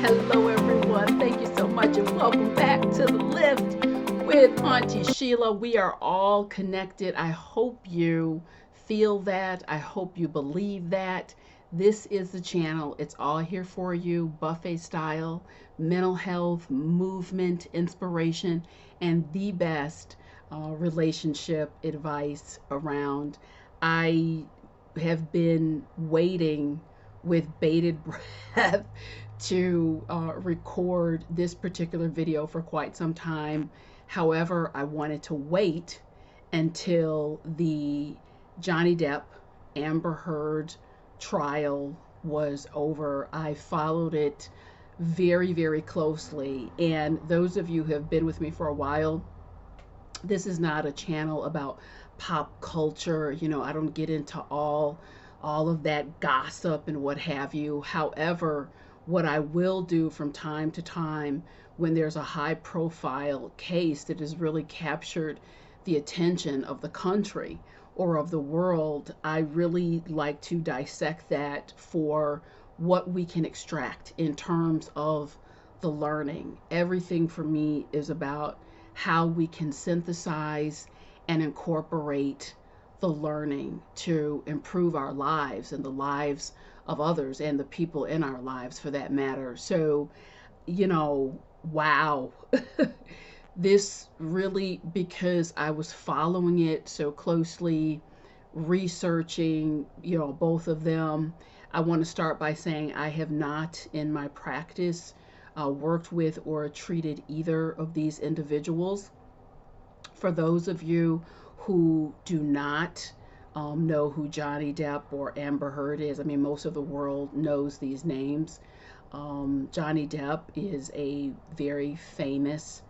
Hello, everyone. Thank you so much, and welcome back to the lift with Auntie Sheila. We are all connected. I hope you feel that. I hope you believe that. This is the channel. It's all here for you, buffet style, mental health, movement, inspiration, and the best relationship advice around. I have been waiting with bated breath to record this particular video for quite some time. However, I wanted to wait until the Johnny Depp Amber Heard trial was over. I followed it very, very closely. And those of you who have been with me for a while, this is not a channel about pop culture. I don't get into all of that gossip and what have you. However, what I will do from time to time when there's a high profile case that has really captured the attention of the country or of the world, I really like to dissect that for what we can extract in terms of the learning. Everything for me is about how we can synthesize and incorporate the learning to improve our lives and the lives of others and the people in our lives for that matter. So, wow. This really, because I was following it so closely, researching, both of them. I want to start by saying I have not in my practice worked with or treated either of these individuals. For those of you who do not know who Johnny Depp or Amber Heard is, I mean, most of the world knows these names. Johnny Depp is a very famous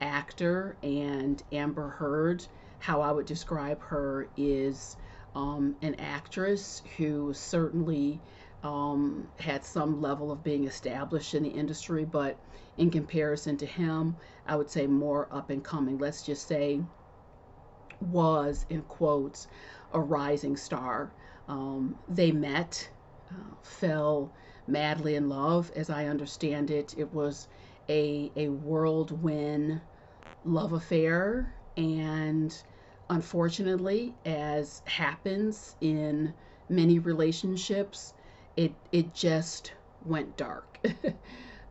actor, and Amber Heard, how I would describe her, is an actress who certainly had some level of being established in the industry, but in comparison to him, I would say more up and coming. Let's just say was, in quotes, a rising star. They met, fell madly in love, as I understand it. It was a whirlwind love affair, and unfortunately, as happens in many relationships, it just went dark.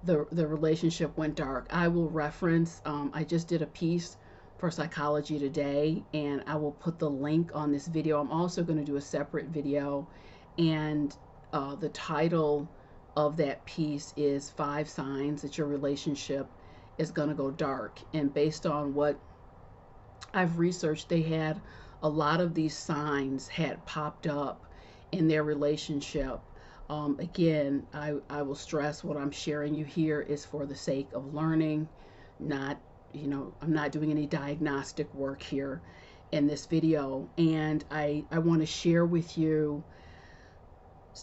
The relationship went dark. I will reference. I just did a piece for Psychology Today, and I will put the link on this video. I'm also going to do a separate video, and the title of that piece is 5 Signs That Your Relationship is going to Go Dark. And based on what I've researched, they had a lot of these signs had popped up in their relationship. Again, I will stress what I'm sharing you here is for the sake of learning, not, I'm not doing any diagnostic work here in this video. And I want to share with you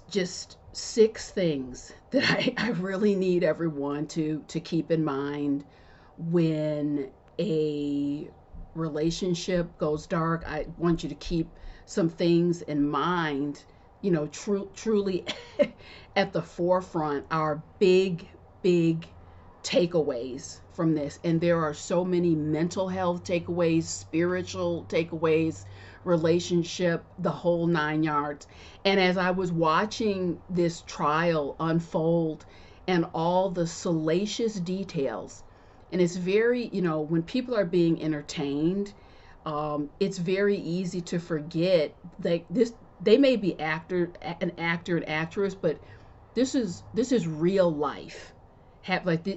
just 6 things that I really need everyone to keep in mind when a relationship goes dark. I want you to keep some things in mind, truly at the forefront are big takeaways from this. And there are so many mental health takeaways, spiritual takeaways, relationship, the whole 9 yards. And as I was watching this trial unfold and all the salacious details, and it's very, when people are being entertained, it's very easy to forget that they may be an actor and actress, but this is real life.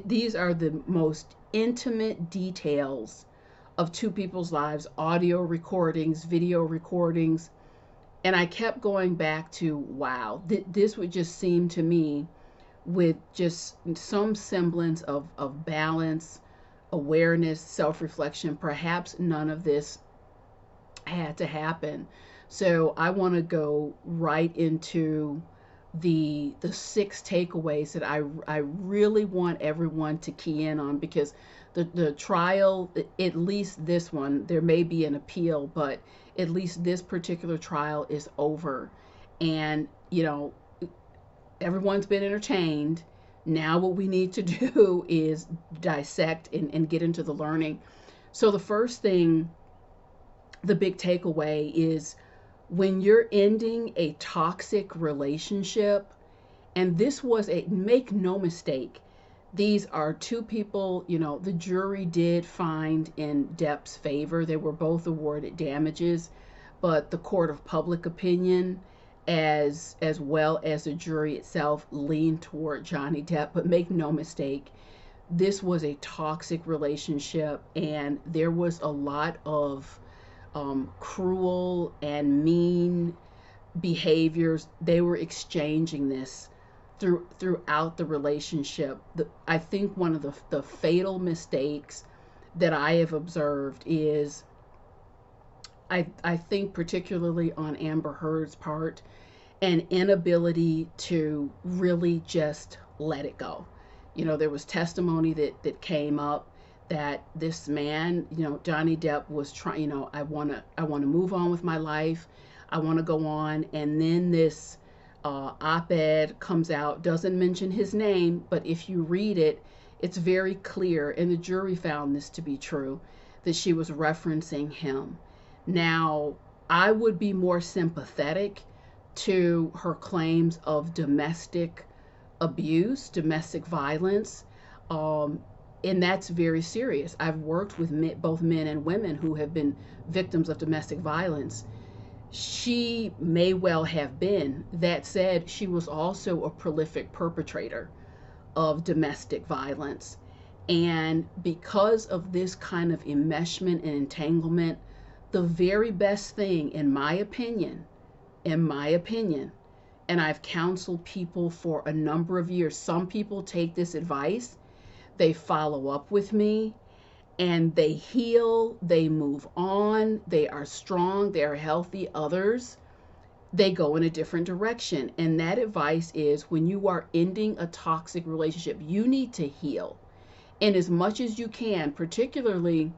These are the most intimate details of 2 people's lives, audio recordings, video recordings. And I kept going back to, wow, this would just seem to me with just some semblance of balance, awareness, self-reflection, perhaps none of this had to happen. So I want to go right into the 6 takeaways that I really want everyone to key in on, because the trial, at least this one, there may be an appeal, but at least this particular trial is over. And everyone's been entertained. Now what we need to do is dissect and get into the learning. So the first thing, the big takeaway is when you're ending a toxic relationship, and this was a, make no mistake, these are two people, the jury did find in Depp's favor. They were both awarded damages, but the court of public opinion as well as the jury itself leaned toward Johnny Depp. But make no mistake, this was a toxic relationship, and there was a lot of cruel and mean behaviors. They were exchanging this throughout the relationship. I think one of the fatal mistakes that I have observed is, I think particularly on Amber Heard's part, an inability to really just let it go. There was testimony that came up that this man, Johnny Depp, was trying, I want to move on with my life. I want to go on. And then this op-ed comes out, doesn't mention his name, but if you read it, it's very clear, and the jury found this to be true, that she was referencing him. Now, I would be more sympathetic to her claims of domestic abuse, domestic violence, and that's very serious. I've worked with both men and women who have been victims of domestic violence. She may well have been. That said, she was also a prolific perpetrator of domestic violence. And because of this kind of enmeshment and entanglement, the very best thing, in my opinion, and I've counseled people for a number of years. Some people take this advice, they follow up with me, and they heal, they move on, they are strong, they are healthy. Others, they go in a different direction. And that advice is, when you are ending a toxic relationship, you need to heal. And as much as you can, particularly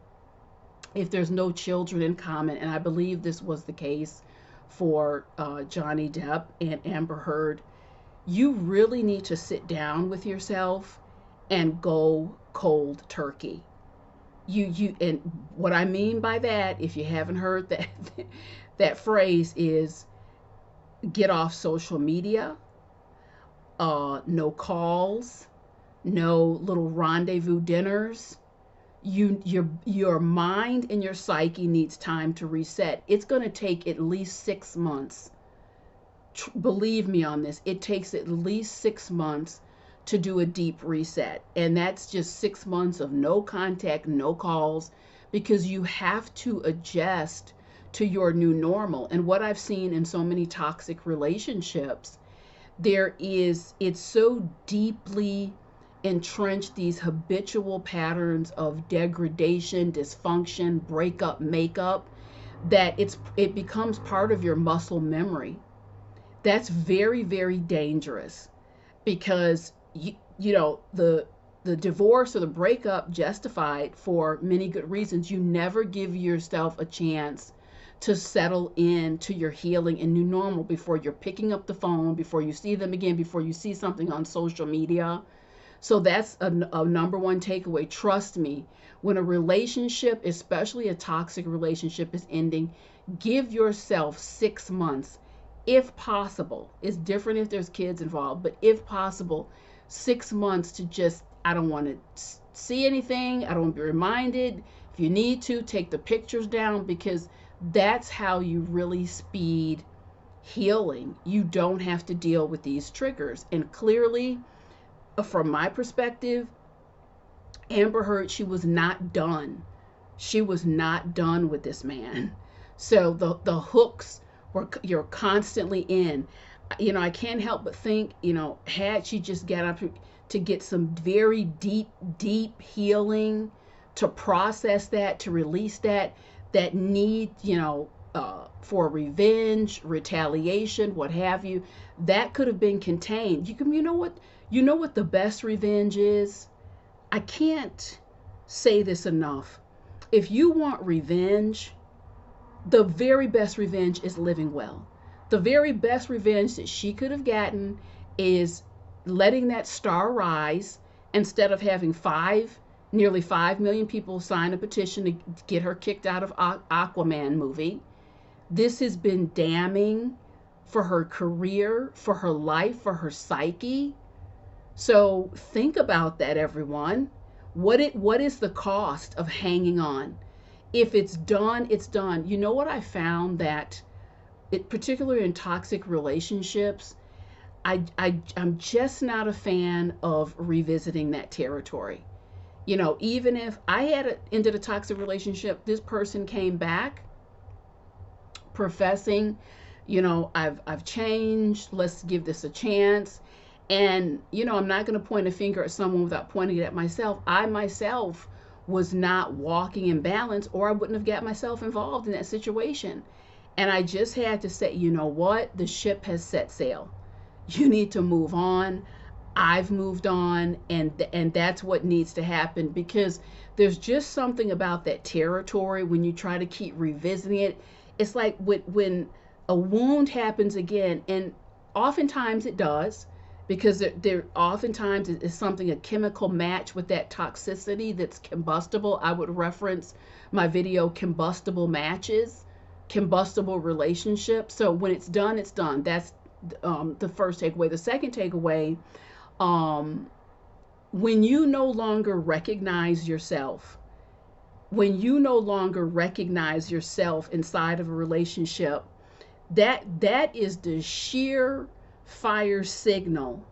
if there's no children in common, and I believe this was the case for Johnny Depp and Amber Heard, you really need to sit down with yourself and go cold turkey. And what I mean by that, if you haven't heard that that phrase, is get off social media, no calls, no little rendezvous dinners. Your mind and your psyche needs time to reset. It's going to take at least 6 months. Believe me on this. It takes at least 6 months to do a deep reset. And that's just 6 months of no contact, no calls, because you have to adjust to your new normal. And what I've seen in so many toxic relationships, it's so deeply entrenched, these habitual patterns of degradation, dysfunction, breakup, makeup, that it becomes part of your muscle memory. That's very, very dangerous, because the divorce or the breakup justified for many good reasons. You never give yourself a chance to settle into your healing and new normal before you're picking up the phone, before you see them again, before you see something on social media. So that's a number one takeaway. Trust me, when a relationship, especially a toxic relationship, is ending, give yourself 6 months, if possible. It's different if there's kids involved, but if possible, 6 months to just, I don't want to see anything. I don't want to be reminded. If you need to, take the pictures down, because that's how you really speed healing. You don't have to deal with these triggers. And clearly, from my perspective, Amber Heard, she was not done. She was not done with this man. So the hooks you're constantly in. I can't help but think, had she just got up to get some very deep, deep healing, to process that, to release that need, for revenge, retaliation, what have you, that could have been contained. You know what the best revenge is? I can't say this enough. If you want revenge, the very best revenge is living well. The very best revenge that she could have gotten is letting that star rise instead of having nearly 5 million people sign a petition to get her kicked out of Aquaman movie. This has been damning for her career, for her life, for her psyche. So think about that, everyone. What is the cost of hanging on? If it's done, it's done. You know what I found, that particularly in toxic relationships, I'm just not a fan of revisiting that territory. Even if I had ended a toxic relationship, this person came back professing, I've changed, let's give this a chance. And, I'm not going to point a finger at someone without pointing it at myself. I myself was not walking in balance, or I wouldn't have got myself involved in that situation. And I just had to say, you know what? The ship has set sail. You need to move on. I've moved on, and that's what needs to happen, because there's just something about that territory when you try to keep revisiting it. It's like when a wound happens again, and oftentimes it does, because there oftentimes is something, a chemical match with that toxicity that's combustible. I would reference my video, combustible matches, combustible relationships. So when it's done, it's done. That's the first takeaway. The second takeaway, when you no longer recognize yourself, inside of a relationship, that is the sheer fire signal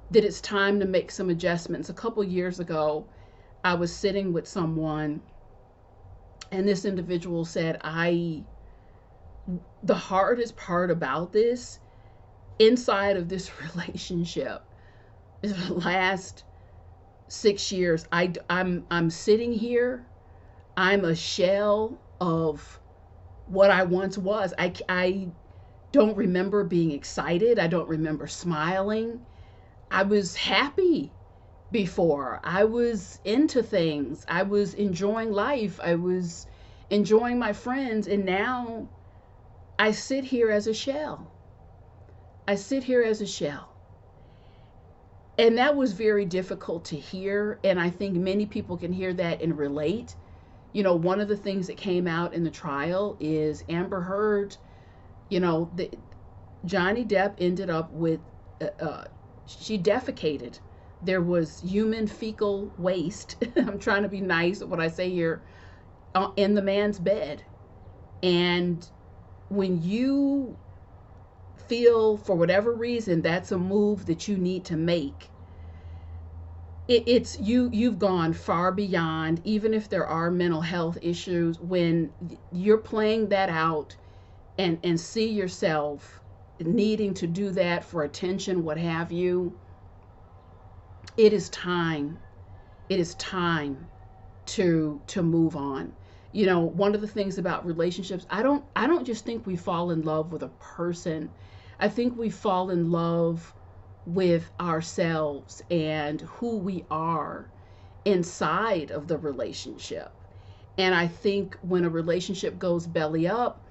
that it's time to make some adjustments. A couple years ago, I was sitting with someone, and this individual said, the hardest part about this, inside of this relationship, is the last 6 years, I'm sitting here, I'm a shell of what I once was. I don't remember being excited. I don't remember smiling. I was happy before. I was into things. I was enjoying life. I was enjoying my friends. And now I sit here as a shell. And that was very difficult to hear. And I think many people can hear that and relate. One of the things that came out in the trial is Amber Heard, Johnny Depp ended up with, she defecated. There was human fecal waste. I'm trying to be nice at what I say here, in the man's bed. And when you feel, for whatever reason, that's a move that you need to make, you've gone far beyond, even if there are mental health issues, when you're playing that out and see yourself needing to do that for attention, what have you. It is time to move on. One of the things about relationships, I don't just think we fall in love with a person. I think we fall in love with ourselves and who we are inside of the relationship. And I think when a relationship goes belly up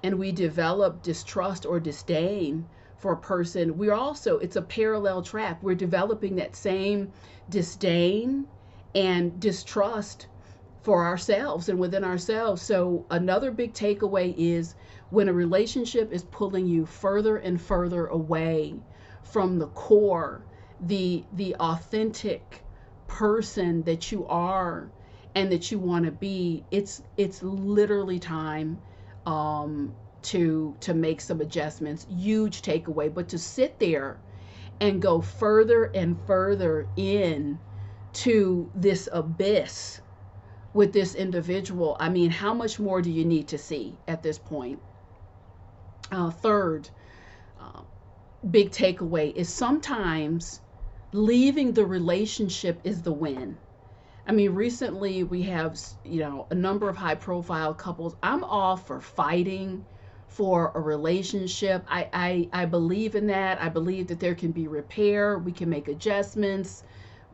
and we develop distrust or disdain for a person, it's a parallel track. We're developing that same disdain and distrust for ourselves and within ourselves. So another big takeaway is, when a relationship is pulling you further and further away from the core, the authentic person that you are and that you want to be, it's literally time to make some adjustments. Huge takeaway. But to sit there and go further and further in to this abyss with this individual, I mean, how much more do you need to see at this point? Third big takeaway is, sometimes leaving the relationship is the win. I mean, recently we have, a number of high profile couples. I'm all for fighting for a relationship. I believe in that. I believe that there can be repair. We can make adjustments.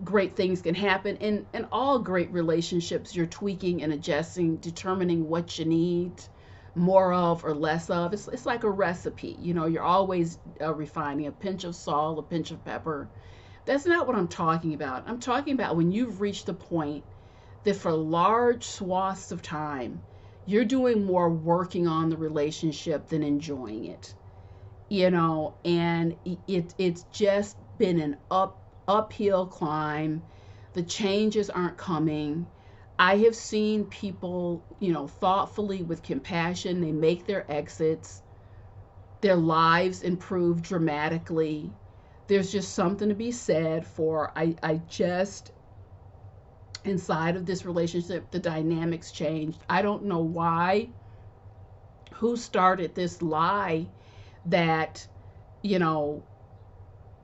Great things can happen. In all great relationships, you're tweaking and adjusting, determining what you need more of or less of. It's like a recipe. You're always refining, a pinch of salt, a pinch of pepper. That's not what I'm talking about. I'm talking about when you've reached the point that for large swaths of time, you're doing more working on the relationship than enjoying it. And it's just been an uphill climb. The changes aren't coming. I have seen people, thoughtfully with compassion, they make their exits, their lives improve dramatically. There's just something to be said for I just inside of this relationship the dynamics changed. I don't know why, who started this lie that, you know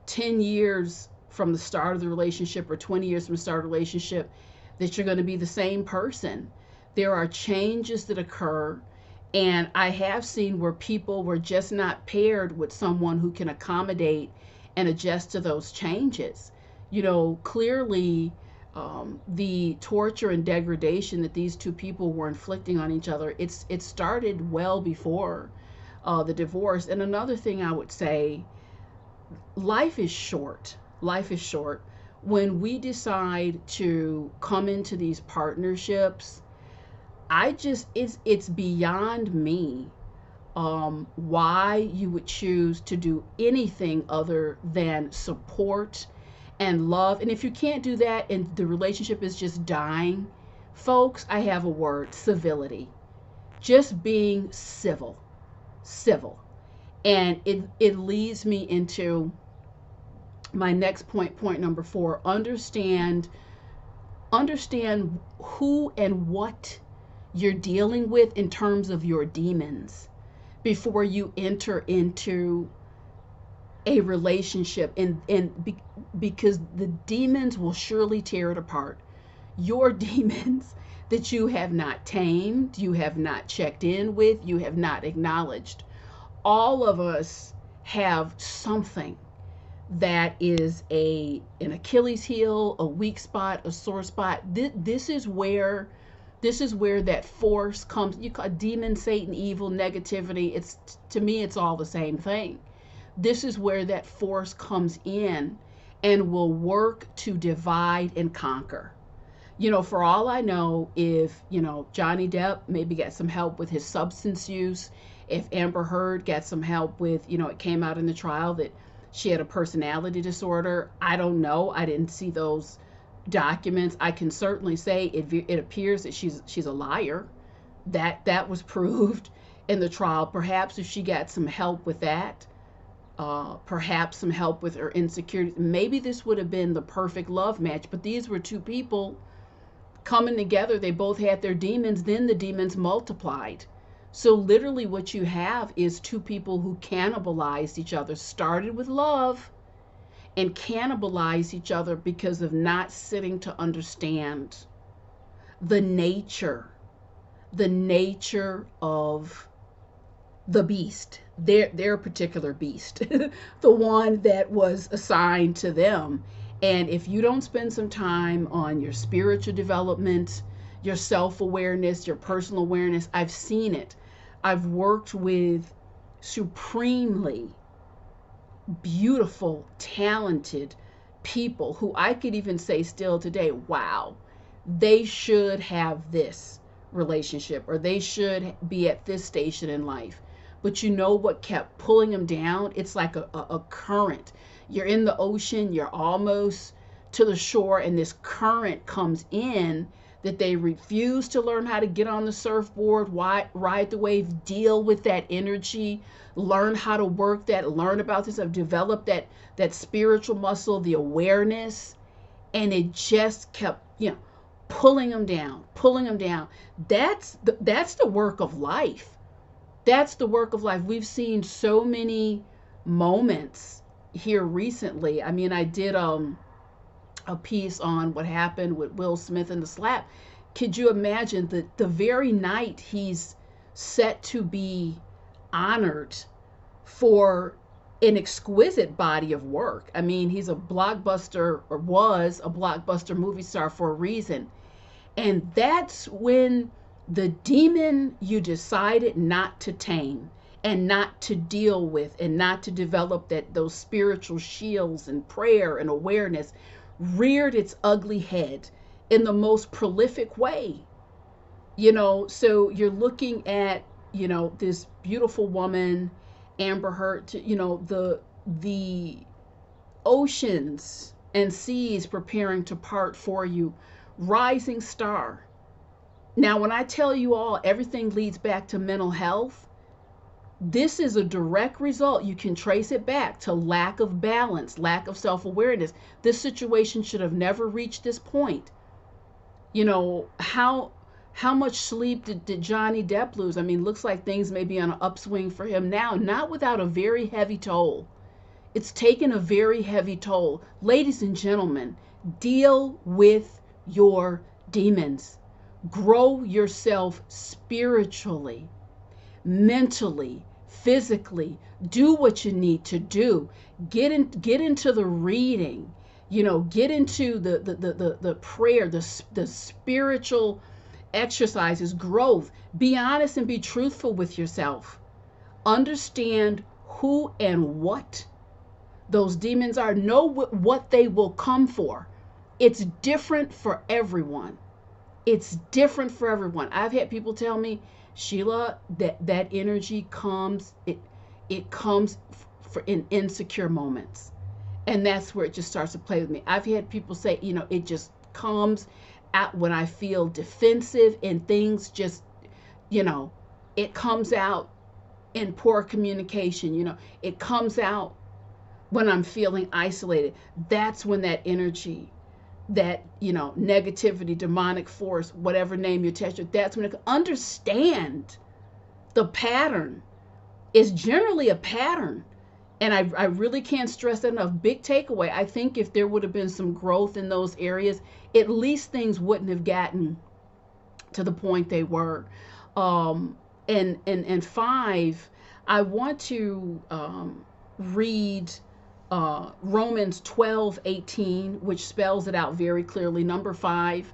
10 years from the start of the relationship or 20 years from the start of the relationship that you're going to be the same person. There are changes that occur, and I have seen where people were just not paired with someone who can accommodate and adjust to those changes. Clearly, the torture and degradation that these two people were inflicting on each other, it started well before the divorce. And another thing I would say, life is short. Life is short. When we decide to come into these partnerships, it's beyond me why you would choose to do anything other than support and love. And if you can't do that and the relationship is just dying, folks, I have a word: civility. Just being civil. And it leads me into my next point number 4. Understand who and what you're dealing with in terms of your demons before you enter into a relationship, because the demons will surely tear it apart. Your demons that you have not tamed, you have not checked in with, you have not acknowledged. All of us have something that is an Achilles heel, a weak spot, a sore spot. This is where that force comes. You call demon, Satan, evil, negativity. To me, it's all the same thing. This is where that force comes in and will work to divide and conquer. For all I know, if, Johnny Depp maybe got some help with his substance use, if Amber Heard got some help with, it came out in the trial that she had a personality disorder. I don't know. I didn't see those documents. I can certainly say it appears that she's a liar. That was proved in the trial. Perhaps if she got some help with that, perhaps some help with her insecurity, maybe this would have been the perfect love match. But these were two people coming together. They both had their demons. Then the demons multiplied. So literally what you have is two people who cannibalized each other, started with love and cannibalized each other because of not sitting to understand the nature of the beast, their particular beast, the one that was assigned to them. And if you don't spend some time on your spiritual development, your self-awareness, your personal awareness, I've seen it. I've worked with supremely beautiful, talented people who I could even say still today, wow, they should have this relationship, or they should be at this station in life. But you know what kept pulling them down? It's like a current. You're in the ocean, you're almost to the shore, and this current comes in that they refuse to learn how to get on the surfboard, ride the wave, deal with that energy, learn how to work that, learn about this, I've developed that spiritual muscle, the awareness, and it just kept, pulling them down. That's the work of life. That's the work of life. We've seen so many moments here recently. I mean, I did a piece on what happened with Will Smith and the slap. Could you imagine that the very night he's set to be honored for an exquisite body of work? I mean, he's a blockbuster, or was a blockbuster movie star for a reason. And that's when the demon you decided not to tame and not to deal with and not to develop those spiritual shields and prayer and awareness reared its ugly head in the most prolific way. So you're looking at, this beautiful woman, Amber Heard, the oceans and seas preparing to part for you, rising star. Now, when I tell you all everything leads back to mental health, this is a direct result. You can trace it back to lack of balance, lack of self-awareness. This situation should have never reached this point. How much sleep did Johnny Depp lose? I mean, looks like things may be on an upswing for him now, not without a very heavy toll. It's taken a very heavy toll. Ladies and gentlemen, deal with your demons. Grow yourself spiritually, mentally, physically. Do what you need to do. Get into the reading. Get into the prayer, the spiritual exercises, growth. Be honest and be truthful with yourself. Understand who and what those demons are. Know what they will come for. It's different for everyone. It's different for everyone. I've had people tell me, Sheila, that energy comes, it comes in insecure moments. And that's where it just starts to play with me. I've had people say, it just comes out when I feel defensive and things just, it comes out in poor communication. It comes out when I'm feeling isolated. That's when that energy, that, negativity, demonic force, whatever name you attach to, that's when it understand the pattern. Is generally a pattern. And I really can't stress that enough. Big takeaway. I think if there would have been some growth in those areas, at least things wouldn't have gotten to the point they were. And 5, I want to read Romans 12:18, which spells it out very clearly. Number 5,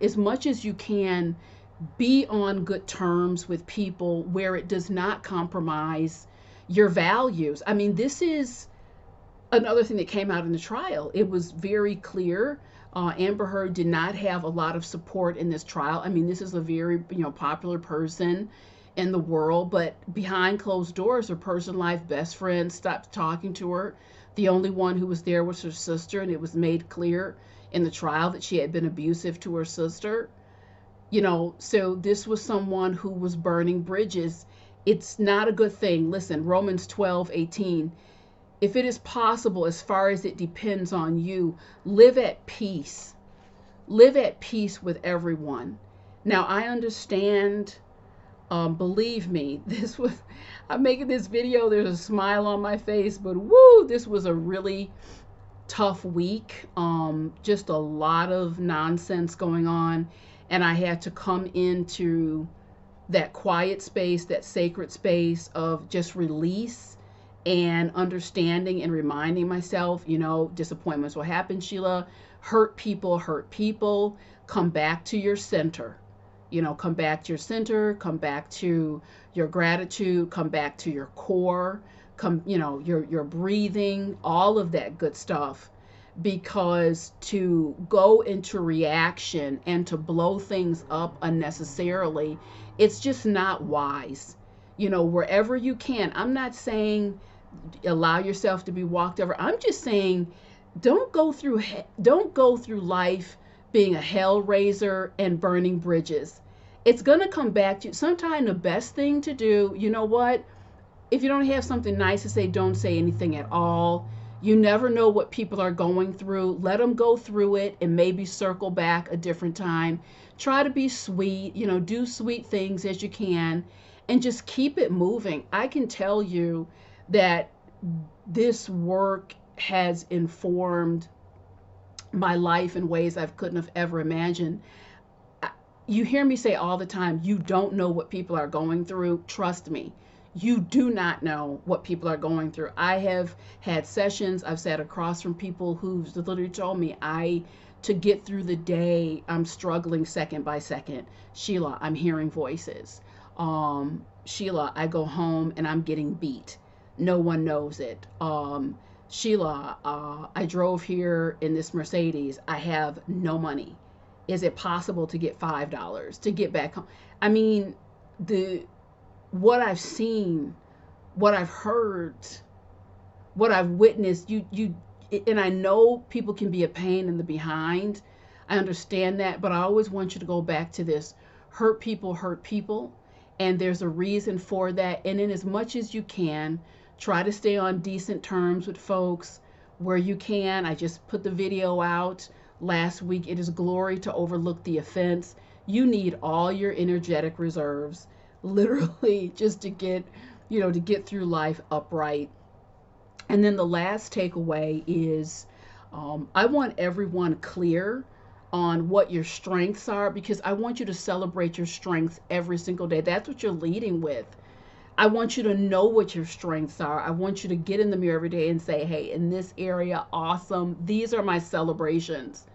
as much as you can, be on good terms with people where it does not compromise your values. I mean, this is another thing that came out in the trial. It was very clear. Amber Heard did not have a lot of support in this trial. I mean, this is a very, popular person in the world, but behind closed doors, her personal life best friend stopped talking to her. The only one who was there was her sister, and it was made clear in the trial that she had been abusive to her sister. So this was someone who was burning bridges. It's not a good thing. Listen, Romans 12:18. If it is possible, as far as it depends on you, live at peace. Live at peace with everyone. Now, I understand, believe me, I'm making this video, there's a smile on my face, but woo, this was a really tough week. Just a lot of nonsense going on. And I had to come into that quiet space, that sacred space of just release and understanding and reminding myself, disappointments will happen, Sheila. Hurt people. Come back to your center. Come back to your center, come back to your gratitude, come back to your core, your breathing, all of that good stuff. Because to go into reaction and to blow things up unnecessarily, it's just not wise. Wherever you can. I'm not saying allow yourself to be walked over. I'm just saying don't go through life being a hellraiser and burning bridges. It's going to come back to you. Sometimes the best thing to do, if you don't have something nice to say, don't say anything at all. You never know what people are going through. Let them go through it and maybe circle back a different time. Try to be sweet, do sweet things as you can and just keep it moving. I can tell you that this work has informed my life in ways I couldn't have ever imagined. You hear me say all the time, you don't know what people are going through. Trust me. You do not know what people are going through. I have had sessions, I've sat across from people who've literally told me, to get through the day, I'm struggling second by second. Sheila, I'm hearing voices. Sheila, I go home and I'm getting beat. No one knows it. Sheila, I drove here in this Mercedes. I have no money. Is it possible to get $5 to get back home? I mean, the what I've seen, what I've heard, what I've witnessed, and I know people can be a pain in the behind. I understand that, but I always want you to go back to this. Hurt people, and there's a reason for that. And in as much as you can, try to stay on decent terms with folks where you can. I just put the video out last week. It is glory to overlook the offense. You need all your energetic reserves, literally, just to get, to get through life upright. And then the last takeaway is I want everyone clear on what your strengths are, because I want you to celebrate your strengths every single day. That's what you're leading with. I want you to know what your strengths are. I want you to get in the mirror every day and say, hey, in this area, awesome. These are my celebrations.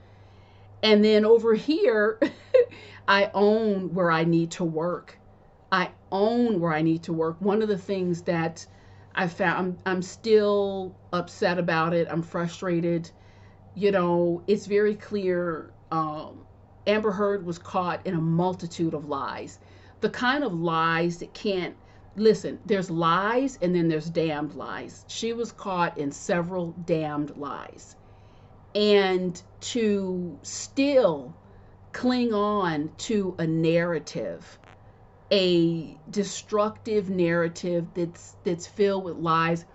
And then over here, I own where I need to work. I own where I need to work. One of the things that I found, I'm still upset about it. I'm frustrated. It's very clear. Amber Heard was caught in a multitude of lies. The kind of lies that can't, listen, there's lies and then there's damned lies. She was caught in several damned lies. And to still cling on to a narrative, a destructive narrative that's filled with lies.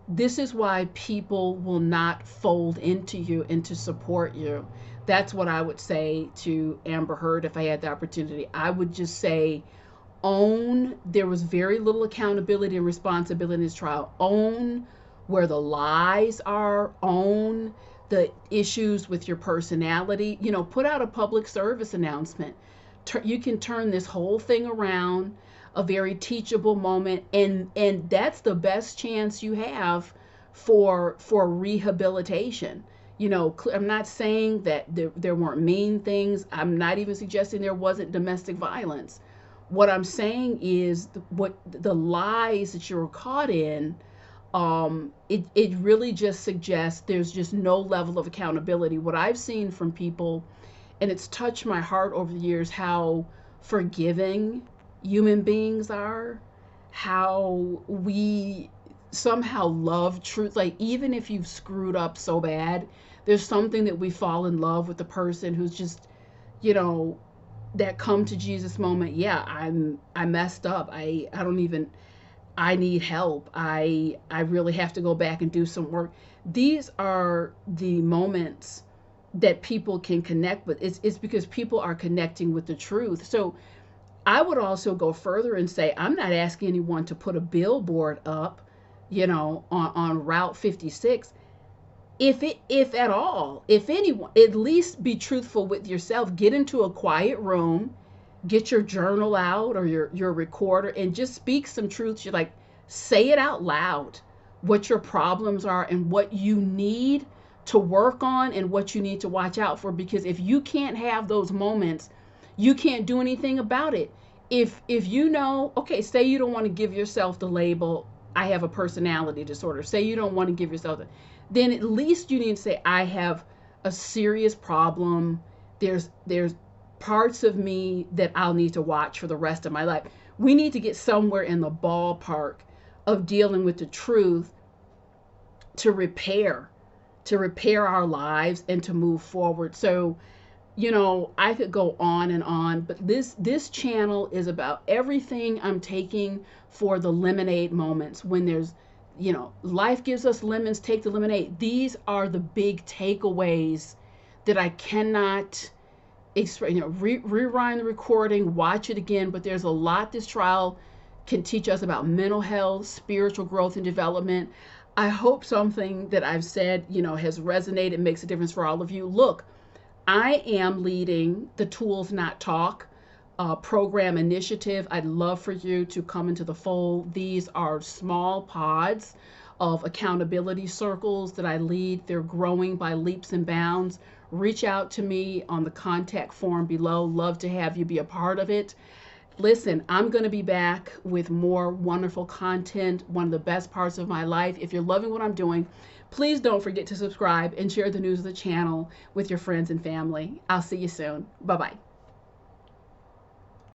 This is why people will not fold into you and to support you. That's what I would say to Amber Heard if I had the opportunity. I would just say, there was very little accountability and responsibility in this trial. Own where the lies are. Own the issues with your personality. Put out a public service announcement. You can turn this whole thing around, a very teachable moment, and that's the best chance you have for rehabilitation. I'm not saying that there weren't mean things. I'm not even suggesting there wasn't domestic violence. What I'm saying is what the lies that you were caught in, it really just suggests there's just no level of accountability. What I've seen from people, and it's touched my heart over the years, how forgiving human beings are, how we somehow love truth. Like, even if you've screwed up so bad, there's something that we fall in love with the person who's just, that come to Jesus moment. Yeah, I messed up. I need help. I really have to go back and do some work. These are the moments that people can connect with. It's because people are connecting with the truth. So I would also go further and say, I'm not asking anyone to put a billboard up, on Route 56. If at all, if anyone, at least be truthful with yourself. Get into a quiet room, get your journal out or your recorder, and just speak some truths. You're like, say it out loud, what your problems are and what you need to work on and what you need to watch out for. Because if you can't have those moments, you can't do anything about it. If okay, say you don't want to give yourself the label, I have a personality disorder. Say you don't want to give yourself then at least you need to say, I have a serious problem. There's parts of me that I'll need to watch for the rest of my life. We need to get somewhere in the ballpark of dealing with the truth to repair our lives and to move forward. So, I could go on, but this channel is about everything I'm taking for the lemonade moments. When there's, life gives us lemons, take the lemonade. These are the big takeaways that I cannot explain. Rewind the recording, watch it again. But there's a lot this trial can teach us about mental health, spiritual growth and development. I hope something that I've said, has resonated, makes a difference for all of you. Look, I am leading the Tools Not Talk program initiative. I'd love for you to come into the fold. These are small pods of accountability circles that I lead. They're growing by leaps and bounds. Reach out to me on the contact form below. Love to have you be a part of it. Listen, I'm going to be back with more wonderful content, one of the best parts of my life. If you're loving what I'm doing, please don't forget to subscribe and share the news of the channel with your friends and family. I'll see you soon. Bye bye.